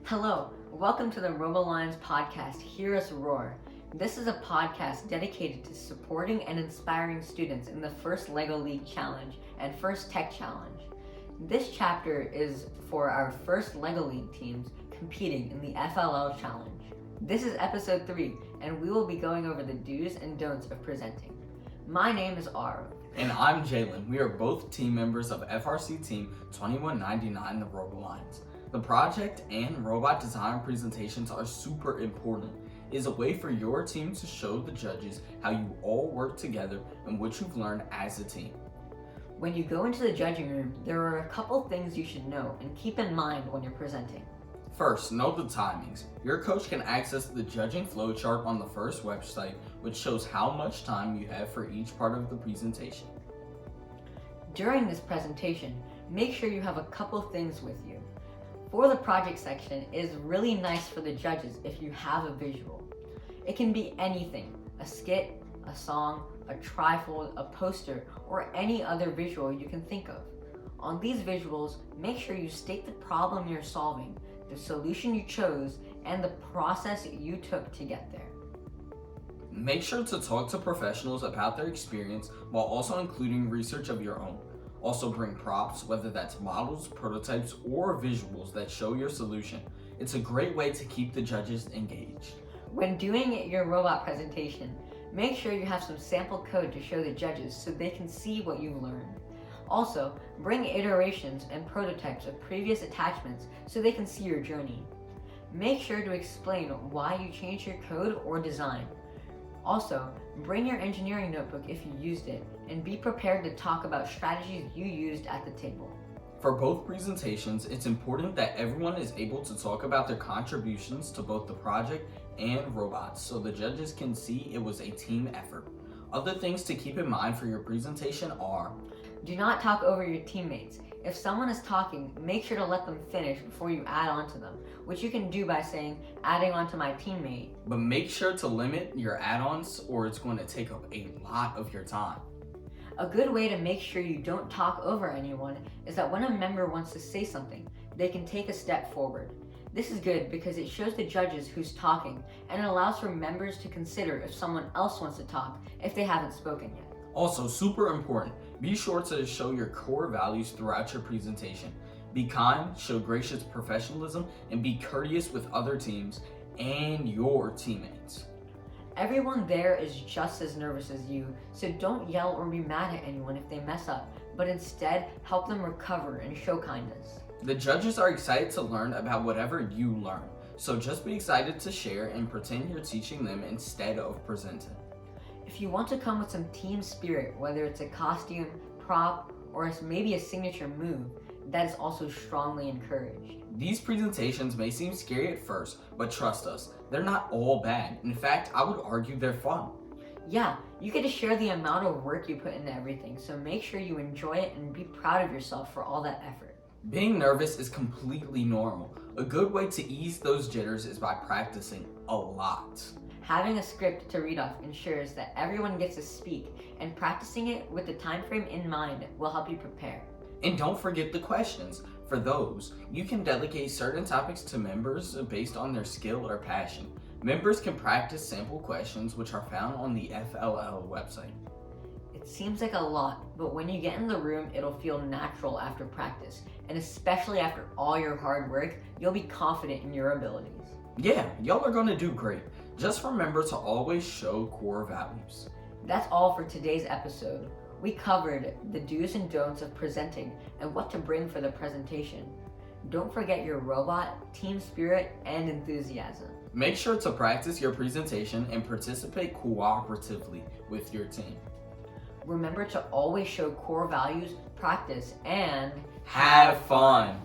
Hello, welcome to the Robo-Lions podcast, Hear Us Roar. This is a podcast dedicated to supporting and inspiring students in the first LEGO League Challenge and first Tech Challenge. This chapter is for our first LEGO League teams competing in the FLL Challenge. This is episode 3, and we will be going over the do's and don'ts of presenting. My name is Aarav. And I'm Jalen. We are both team members of FRC Team 2199 The Robo-Lions. The project and robot design presentations are super important. It is a way for your team to show the judges how you all work together and what you've learned as a team. When you go into the judging room, there are a couple things you should know and keep in mind when you're presenting. First, know the timings. Your coach can access the judging flowchart on the FRC website, which shows how much time you have for each part of the presentation. During this presentation, make sure you have a couple things with you. For the project section, it is really nice for the judges if you have a visual. It can be anything, a skit, a song, a trifold, a poster, or any other visual you can think of. On these visuals, make sure you state the problem you're solving, the solution you chose, and the process you took to get there. Make sure to talk to professionals about their experience while also including research of your own. Also bring props, whether that's models, prototypes, or visuals that show your solution. It's a great way to keep the judges engaged. When doing your robot presentation, make sure you have some sample code to show the judges so they can see what you've learned. Also, bring iterations and prototypes of previous attachments so they can see your journey. Make sure to explain why you changed your code or design. Also, bring your engineering notebook if you used it, and be prepared to talk about strategies you used at the table. For both presentations, it's important that everyone is able to talk about their contributions to both the project and robots so the judges can see it was a team effort. Other things to keep in mind for your presentation are: do not talk over your teammates. If someone is talking, make sure to let them finish before you add on to them, which you can do by saying, adding on to my teammate. But make sure to limit your add-ons or it's going to take up a lot of your time. A good way to make sure you don't talk over anyone is that when a member wants to say something, they can take a step forward. This is good because it shows the judges who's talking, and it allows for members to consider if someone else wants to talk if they haven't spoken yet. Also, super important, be sure to show your core values throughout your presentation. Be kind, show gracious professionalism, and be courteous with other teams and your teammates. Everyone there is just as nervous as you, so don't yell or be mad at anyone if they mess up, but instead help them recover and show kindness. The judges are excited to learn about whatever you learn, so just be excited to share and pretend you're teaching them instead of presenting. If you want to come with some team spirit, whether it's a costume, prop, or maybe a signature move, that is also strongly encouraged. These presentations may seem scary at first, but trust us, they're not all bad. In fact, I would argue they're fun. Yeah, you get to share the amount of work you put into everything, so make sure you enjoy it and be proud of yourself for all that effort. Being nervous is completely normal. A good way to ease those jitters is by practicing a lot. Having a script to read off ensures that everyone gets to speak, and practicing it with the time frame in mind will help you prepare. And don't forget the questions. For those, you can delegate certain topics to members based on their skill or passion. Members can practice sample questions which are found on the FLL website. It seems like a lot, but when you get in the room, it'll feel natural after practice, and especially after all your hard work, you'll be confident in your abilities. Yeah, y'all are gonna do great. Just remember to always show core values. That's all for today's episode. We covered the do's and don'ts of presenting and what to bring for the presentation. Don't forget your robot, team spirit, and enthusiasm. Make sure to practice your presentation and participate cooperatively with your team. Remember to always show core values, practice, and have fun!